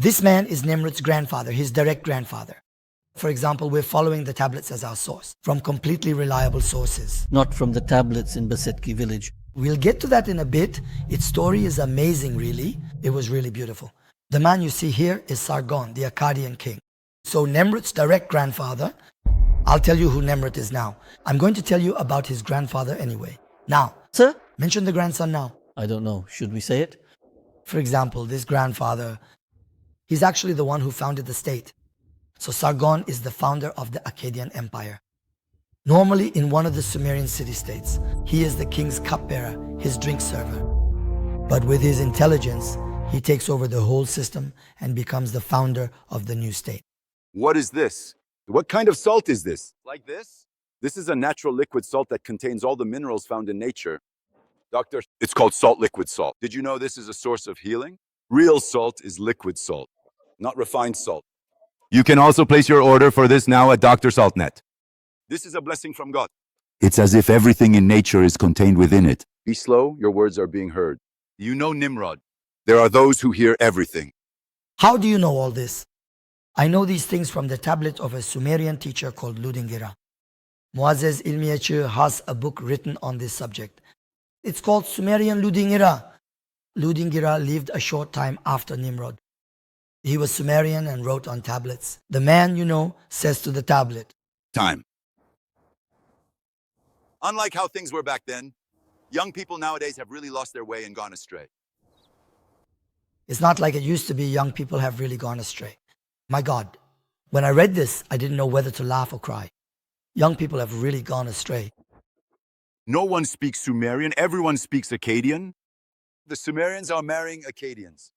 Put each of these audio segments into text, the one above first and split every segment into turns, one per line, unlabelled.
This man is Nimrod's grandfather, his direct grandfather. For example, we're following the tablets as our source, from completely reliable sources.
Not from the tablets in Basetki village.
We'll get to that in a bit. Its story is amazing, really. It was really beautiful. The man you see here is Sargon, the Akkadian king. So Nimrod's direct grandfather, I'll tell you who Nimrod is now. I'm going to tell you about his grandfather anyway. Now,
Sir?
mention the grandson now.
I don't know. Should we say it?
For example, this grandfather, he's actually the one who founded the state. So Sargon is the founder of the Akkadian Empire. Normally in one of the Sumerian city-states, he is the king's cupbearer, his drink server. But with his intelligence, he takes over the whole system and becomes the founder of the new state.
What is this? What kind of salt is this? Like this? This is a natural liquid salt that contains all the minerals found in nature. Doctor, it's called salt liquid salt. Did you know this is a source of healing? Real salt is liquid salt, not refined salt. You can also place your order for this now at Dr. Saltnet. This is a blessing from God. It's as if everything in nature is contained within it. Be slow, your words are being heard. You know Nimrod. There are those who hear everything.
How do you know all this? I know these things from the tablet of a Sumerian teacher called Ludingira. Muazzez İlmiyeçi has a book written on this subject. It's called Sumerian Ludingira. Ludingira lived a short time after Nimrod. He was Sumerian and wrote on tablets. The man, you know, says to the tablet,
Time. Unlike how things were back then, young people nowadays have really lost their way and gone astray.
it's not like it used to be young people have really gone astray. My God, when I read this, I didn't know whether to laugh or cry. Young people have really gone astray.
No one speaks Sumerian, everyone speaks Akkadian. The Sumerians are marrying Akkadians.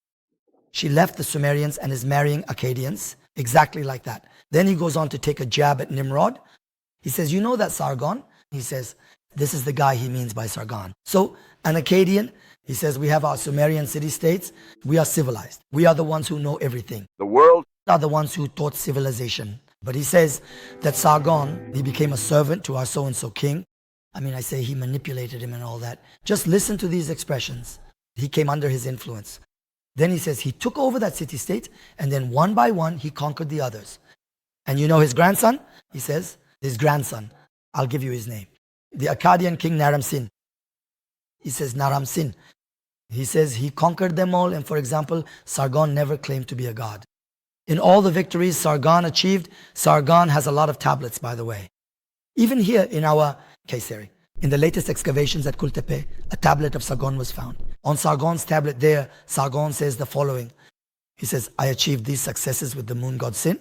She left the Sumerians and is marrying Akkadians, exactly like that. Then he goes on to take a jab at Nimrod. He says, you know that Sargon? He says, this is the guy he means by Sargon. So an Akkadian, he says, we have our Sumerian city-states. We are civilized. We are the ones who know everything.
The world
Are the ones who taught civilization. But he says that Sargon, he became a servant to our so-and-so king. I mean, I say he manipulated him and all that. Just listen to these expressions. He came under his influence. Then he says he took over that city-state, and then one by one, he conquered the others. And you know his grandson? He says, his grandson. I'll give you his name. The Akkadian king Naram-Sin. He says Naram-Sin. He says he conquered them all, and for example, Sargon never claimed to be a god. In all the victories Sargon achieved, Sargon has a lot of tablets, by the way. Even here in our Kayseri, in the latest excavations at Kultepe, a tablet of Sargon was found. On Sargon's tablet there, Sargon says the following. He says, I achieved these successes with the moon god Sin.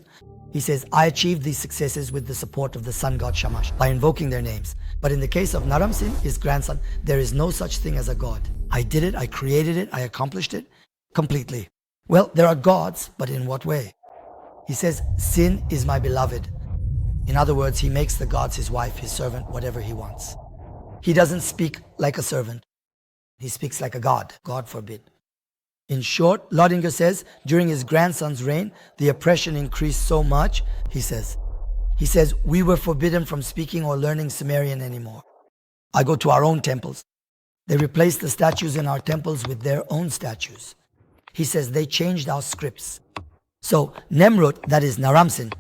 He says, I achieved these successes with the support of the sun god Shamash by invoking their names. But in the case of Naram-Sin, his grandson, there is no such thing as a god. I did it, I created it, I accomplished it completely. Well, there are gods, but in what way? He says, Sin is my beloved. In other words, he makes the gods his wife, his servant, whatever he wants. He doesn't speak like a servant. He speaks like a god. God forbid. In short, Lodinger says, during his grandson's reign, the oppression increased so much, he says, we were forbidden from speaking or learning Sumerian anymore. I go to our own temples. They replaced the statues in our temples with their own statues. He says they changed our scripts. So Nimrod, that is Naram-Sin,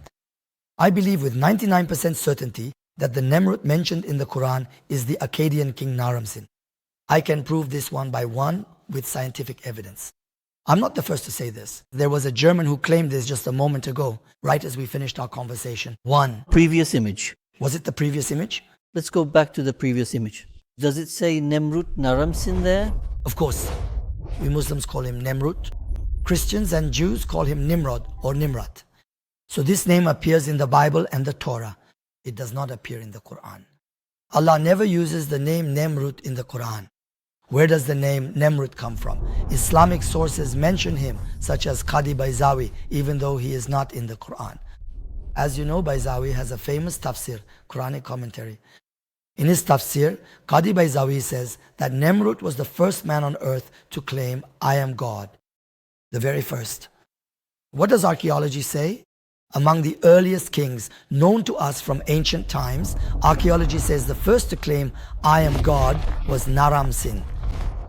I believe with 99% certainty that the Nimrod mentioned in the Quran is the Akkadian king Naram-Sin. I can prove this one by one with scientific evidence. I'm not the first to say this. There was a German who claimed this just a moment ago, right as we finished our conversation.
Previous image.
Was it the previous image?
Let's go back to the previous image. Does it say Nimrod Naram-Sin there?
Of course. We Muslims call him Nimrod. Christians and Jews call him Nimrod or Nimrod. So this name appears in the Bible and the Torah. It does not appear in the Quran. Allah never uses the name Nimrod in the Quran. Where does the name Nimrod come from? Islamic sources mention him, such as Qadi Bayzawi, even though he is not in the Quran. As you know, Bayzawi has a famous tafsir, Quranic commentary. In his tafsir, Qadi Bayzawi says that Nimrod was the first man on earth to claim, I am God. The very first. What does archaeology say? Among the earliest kings known to us from ancient times, archaeology says the first to claim, I am God, was Naram-Sin.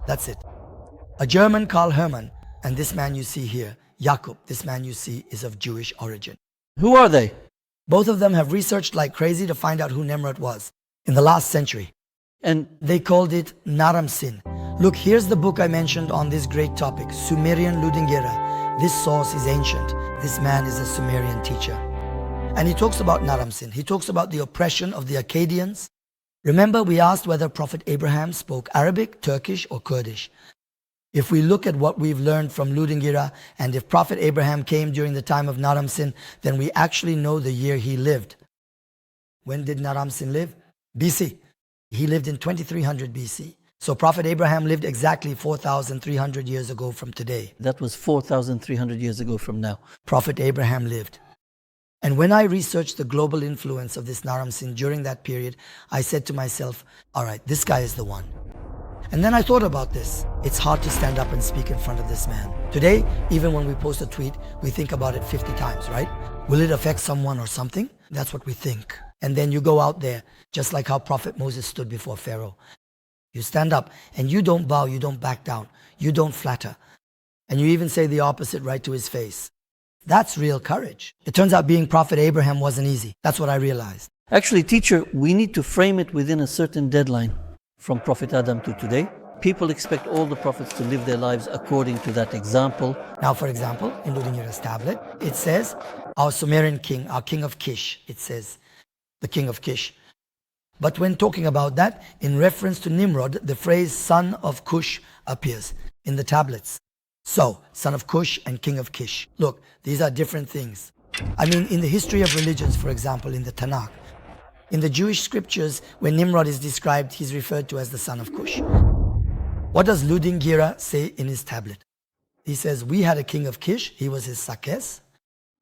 That's it. A German, Karl Hermann, and this man you see here, Yaqub, this man you see, is of Jewish origin.
Who are they?
Both of them have researched like crazy to find out who Nimrod was in the last century.
And
They called it Naram-Sin. Look, here's the book I mentioned on this great topic, Sumerian Ludingira. This source is ancient. This man is a Sumerian teacher. And he talks about Naram-Sin. He talks about the oppression of the Akkadians. Remember, we asked whether Prophet Abraham spoke Arabic, Turkish, or Kurdish. If we look at what we've learned from Ludingira, and if Prophet Abraham came during the time of Naram-Sin, then we actually know the year he lived. When did Naram-Sin live? BC. He lived in 2300 BC. So Prophet Abraham lived exactly 4,300 years ago from today.
that was 4,300 years ago from now.
Prophet Abraham lived. And when I researched the global influence of this Naram-Sin during that period, I said to myself, all right, this guy is the one. And then I thought about this. It's hard to stand up and speak in front of this man. Today, even when we post a tweet, we think about it 50 times, right? Will it affect someone or something? That's what we think. And then you go out there, just like how Prophet Moses stood before Pharaoh. You stand up and you don't bow, you don't back down, you don't flatter. And you even say the opposite right to his face. That's real courage. It turns out being Prophet Abraham wasn't easy. That's what I realized.
Actually, teacher, we need to frame it within a certain deadline. From Prophet Adam to today, people expect all the prophets to live their lives according to that example.
Now, for example, in Ludingire's tablet, it says, our Sumerian king, our king of Kish, it says, the king of Kish. But when talking about that, in reference to Nimrod, the phrase son of Cush appears in the tablets. So, son of Cush and king of Kish. Look, these are different things. I mean, in the history of religions, for example, in the Tanakh, in the Jewish scriptures, when Nimrod is described, he's referred to as the son of Cush. What does Ludingira say in his tablet? He says, we had a king of Kish, he was his Sakes.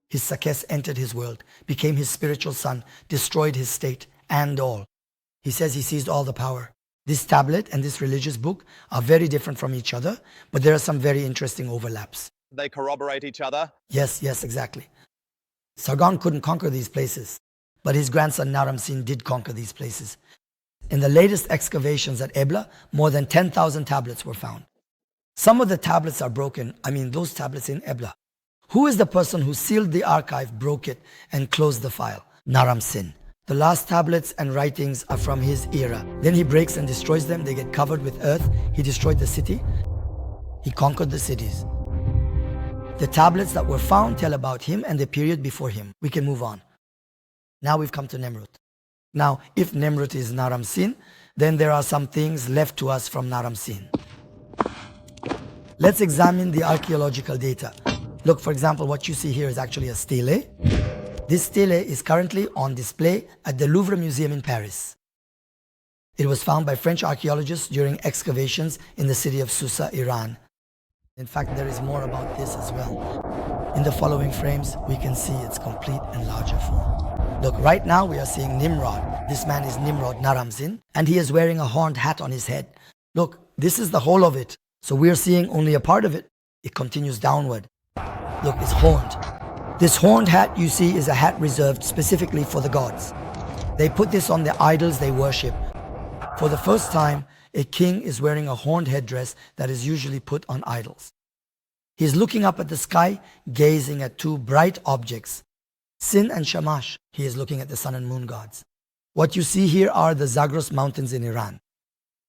His Sakes entered his world, became his spiritual son, destroyed his state and all. He says he seized all the power. This tablet and this religious book are very different from each other, but there are some very interesting overlaps.
They corroborate each other.
Yes, exactly. Sargon couldn't conquer these places, but his grandson Naram-Sin did conquer these places. In the latest excavations at Ebla, more than 10,000 tablets were found. Some of the tablets are broken. I mean, those tablets in Ebla. Who is the person who sealed the archive, broke it, and closed the file? Naram-Sin. The last tablets and writings are from his era. Then he breaks and destroys them. They get covered with earth. He destroyed the city. He conquered the cities. The tablets that were found tell about him and the period before him. We can move on. Now we've come to Nimrod. Now, if Nimrod is Naram-Sin, then there are some things left to us from Naram-Sin. Let's examine the archaeological data. Look, for example, what you see here is actually a stele. This stele is currently on display at the Louvre Museum in Paris. It was found by French archaeologists during excavations in the city of Susa, Iran. In fact, there is more about this as well. In the following frames, we can see its complete and larger form. Look, right now we are seeing Nimrod. This man is Nimrod Naram-Sin, and he is wearing a horned hat on his head. Look, this is the whole of it. So we are seeing only a part of it. It continues downward. Look, it's horned. This horned hat you see is a hat reserved specifically for the gods. They put this on the idols they worship. For the first time, a king is wearing a horned headdress that is usually put on idols. He is looking up at the sky, gazing at two bright objects, Sin and Shamash. He is looking at the sun and moon gods. What you see here are the Zagros mountains in Iran.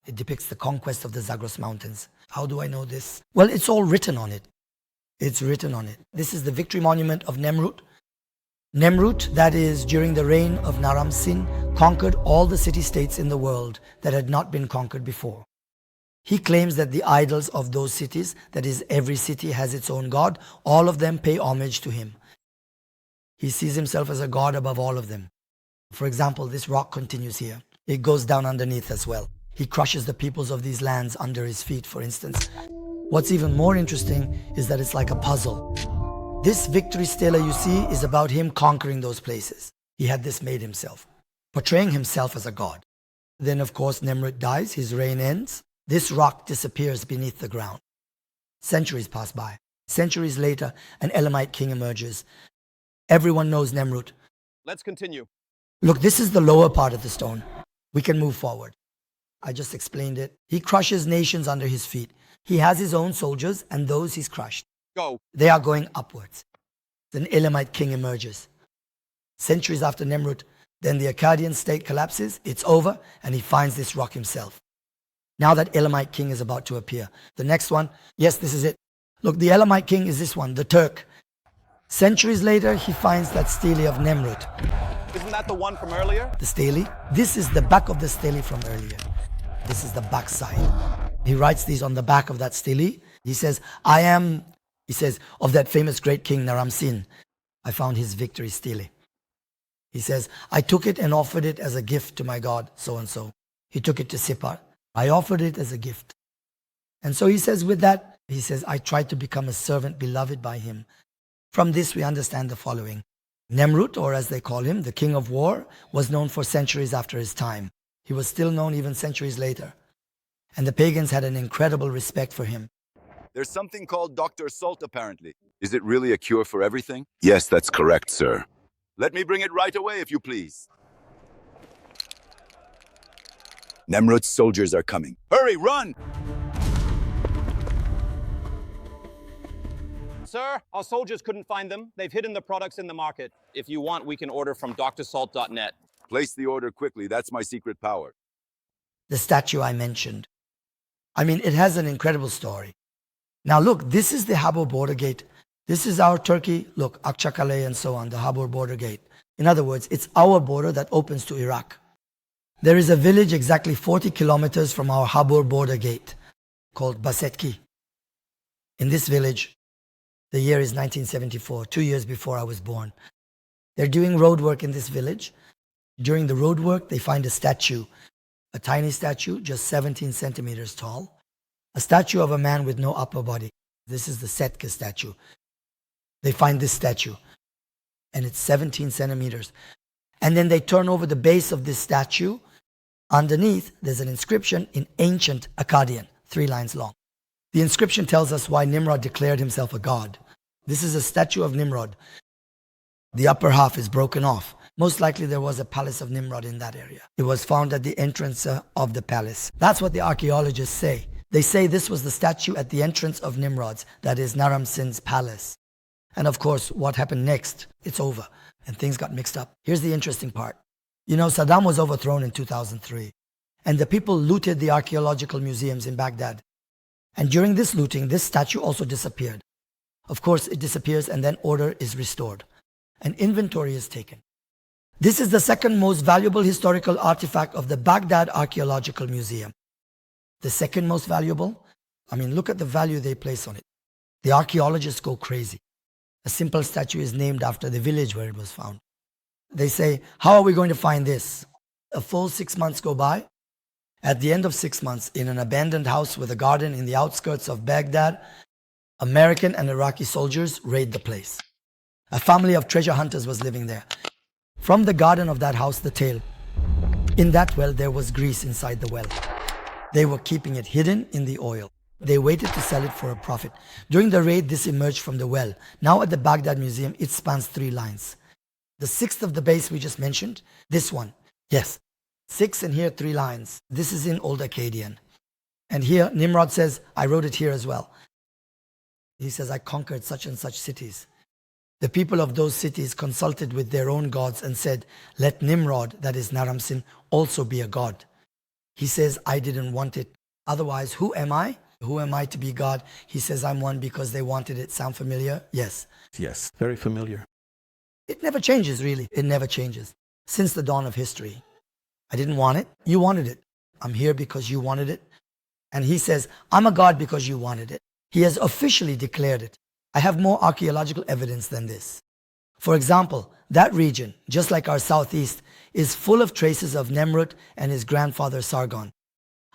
It depicts the conquest of the Zagros mountains. How do I know this? Well, it's all written on it. It's written on it. This is the victory monument of Nimrod. Nimrod, that is, during the reign of Naram-Sin, conquered all the city-states in the world that had not been conquered before. He claims that the idols of those cities, that is, every city has its own god, all of them pay homage to him. He sees himself as a god above all of them. For example, this rock continues here. It goes down underneath as well. He crushes the peoples of these lands under his feet, for instance. What's even more interesting is that it's like a puzzle. This victory stela you see is about him conquering those places. He had this made himself, portraying himself as a god. Then, of course, Nimrod dies, his reign ends. This rock disappears beneath the ground. Centuries pass by. Centuries later, an Elamite king emerges. Everyone knows Nimrod.
Let's continue.
Look, this is the lower part of the stone. We can move forward. I just explained it. He crushes nations under his feet. He has his own soldiers and those he's crushed.
Go.
They are going upwards. An Elamite king emerges. Centuries after Nimrod, then the Akkadian state collapses, it's over, and he finds this rock himself. Now that Elamite king is about to appear. The next one, yes, this is it. Look, the Elamite king is this one, the Turk. Centuries later, he finds that stele of Nimrod.
Isn't that the one from earlier?
The stele, this is the back of the stele from earlier. This is the back side. He writes these on the back of that stele. He says, of that famous great king Naram-Sin, I found his victory stele. He says, I took it and offered it as a gift to my God, so-and-so. He took it to Sipar. I offered it as a gift. And so he says with that, he says, I tried to become a servant beloved by him. From this we understand the following. Nimrod, or as they call him, the king of war, was known for centuries after his time. He was still known even centuries later. And the pagans had an incredible respect for him.
There's something called Dr. Salt, apparently. Is it really a cure for everything? Yes, that's correct, sir. Let me bring it right away, if you please. Nimrod's soldiers are coming. Hurry, run!
Sir, our soldiers couldn't find them. They've hidden the products in the market. If you want, we can order from drsalt.net.
Place the order quickly. That's my secret power.
The statue I mentioned. It has an incredible story. Now look, this is the Habur border gate. This is our Turkey. Look, Akçakale and so on, the Habur border gate. In other words, it's our border that opens to Iraq. There is a village exactly 40 kilometers from our Habur border gate called Basetki. In this village, the year is 1974, 2 years before I was born. They're doing road work in this village. During the road work, they find a statue, a tiny statue, just 17 centimeters tall, a statue of a man with no upper body. This is the Setka statue. They find this statue, and it's 17 centimeters. And then they turn over the base of this statue. Underneath, there's an inscription in ancient Akkadian, 3 lines long. The inscription tells us why Nimrod declared himself a god. This is a statue of Nimrod. The upper half is broken off. Most likely there was a palace of Nimrod in that area. It was found at the entrance of the palace. That's what the archaeologists say. They say this was the statue at the entrance of Nimrod's, that is Naram-Sin's palace. And of course, what happened next? It's over, and things got mixed up. Here's the interesting part. Saddam was overthrown in 2003, and the people looted the archaeological museums in Baghdad. And during this looting, this statue also disappeared. Of course, it disappears and then order is restored. An inventory is taken. This is the second most valuable historical artifact of the Baghdad Archaeological Museum. The second most valuable? Look at the value they place on it. The archaeologists go crazy. A simple statue is named after the village where it was found. They say, how are we going to find this? A full 6 months go by. At the end of 6 months, in an abandoned house with a garden in the outskirts of Baghdad, American and Iraqi soldiers raid the place. A family of treasure hunters was living there. From the garden of that house, the tale. In that well, there was grease inside the well. They were keeping it hidden in the oil. They waited to sell it for a profit. During the raid, this emerged from the well. Now at the Baghdad Museum, it spans 3 lines. The 6th of the base we just mentioned, this one. Yes, 6 and here 3 lines. This is in Old Akkadian. And here, Nimrod says, I wrote it here as well. He says, I conquered such and such cities. The people of those cities consulted with their own gods and said, let Nimrod, that is Naram-Sin, also be a god. He says, I didn't want it. Otherwise, who am I? Who am I to be God? He says, I'm one because they wanted it. Sound familiar? Yes.
Yes, very familiar.
It never changes, really. It never changes. Since the dawn of history. I didn't want it. You wanted it. I'm here because you wanted it. And he says, I'm a God because you wanted it. He has officially declared it. I have more archaeological evidence than this. For example, that region, just like our southeast, is full of traces of Nimrod and his grandfather Sargon.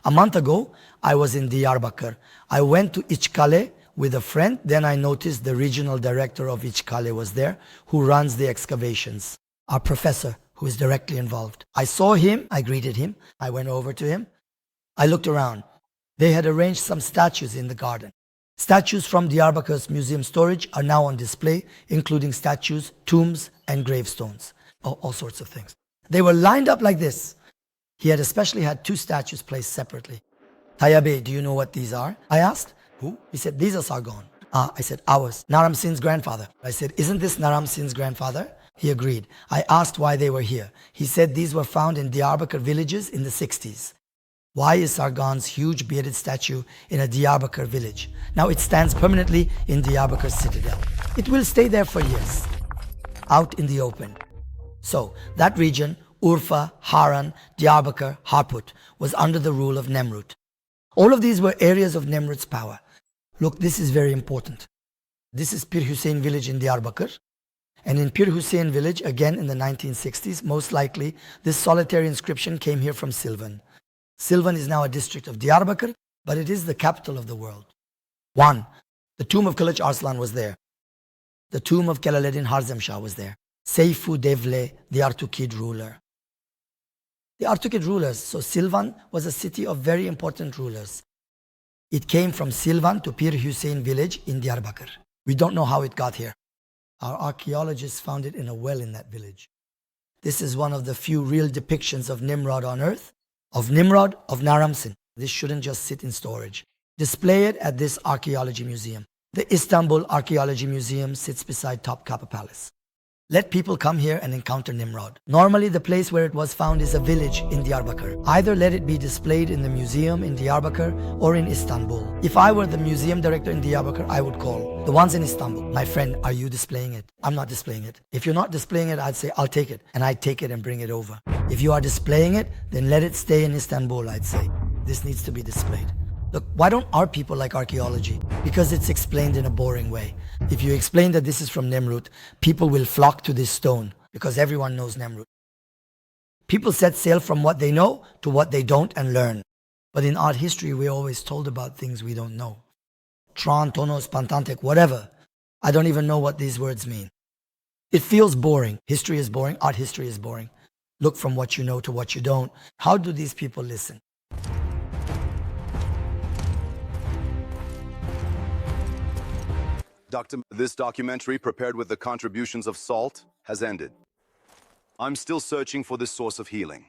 A month ago, I was in Diyarbakir. I went to İçkale with a friend. Then I noticed the regional director of İçkale was there, who runs the excavations. Our professor, who is directly involved. I saw him. I greeted him. I went over to him. I looked around. They had arranged some statues in the garden. Statues from Diyarbakir's museum storage are now on display, including statues, tombs, and gravestones. All sorts of things. They were lined up like this. He had especially had 2 statues placed separately. Tayabe, do you know what these are? I asked. Who? He said, these are Sargon. I said, ours. Naram Sin's grandfather. I said, isn't this Naram Sin's grandfather? He agreed. I asked why they were here. He said these were found in Diyarbakir villages in the 60s. Why is Sargon's huge bearded statue in a Diyarbakir village? Now it stands permanently in Diyarbakir citadel. It will stay there for years, out in the open. So that region, Urfa, Haran, Diyarbakir, Harput, was under the rule of Nimrod. All of these were areas of Nimrod's power. Look, this is very important. This is Pir Hussein village in Diyarbakir. And in Pir Hussein village, again in the 1960s, most likely, this solitary inscription came here from Silvan. Silvan is now a district of Diyarbakir, but it is the capital of the world. 1. The tomb of Kılıç Arslan was there. The tomb of Celaleddin Harzemşah was there. Seyfu Devle, the Artukid ruler. The Artukid rulers, so Silvan was a city of very important rulers. It came from Silvan to Pir Hussein village in Diyarbakir. We don't know how it got here. Our archaeologists found it in a well in that village. This is one of the few real depictions of Nimrod on earth, of Nimrod of Naram Sin. This shouldn't just sit in storage. Display it at this archaeology museum. The Istanbul Archaeology Museum sits beside Topkapı Palace. Let people come here and encounter Nimrod. Normally, the place where it was found is a village in Diyarbakir. Either let it be displayed in the museum in Diyarbakir or in Istanbul. If I were the museum director in Diyarbakir, I would call the ones in Istanbul. My friend, are you displaying it? I'm not displaying it. If you're not displaying it, I'd say, I'll take it. And I'd take it and bring it over. If you are displaying it, then let it stay in Istanbul, I'd say. This needs to be displayed. Look, why don't our people like archaeology? Because it's explained in a boring way. If you explain that this is from Nimrod, people will flock to this stone because everyone knows Nimrod. People set sail from what they know to what they don't and learn. But in art history, we're always told about things we don't know. Tron, tonos, pantantek, whatever. I don't even know what these words mean. It feels boring. History is boring. Art history is boring. Look from what you know to what you don't. How do these people listen?
Doctor, this documentary, prepared with the contributions of salt, has ended. I'm still searching for this source of healing.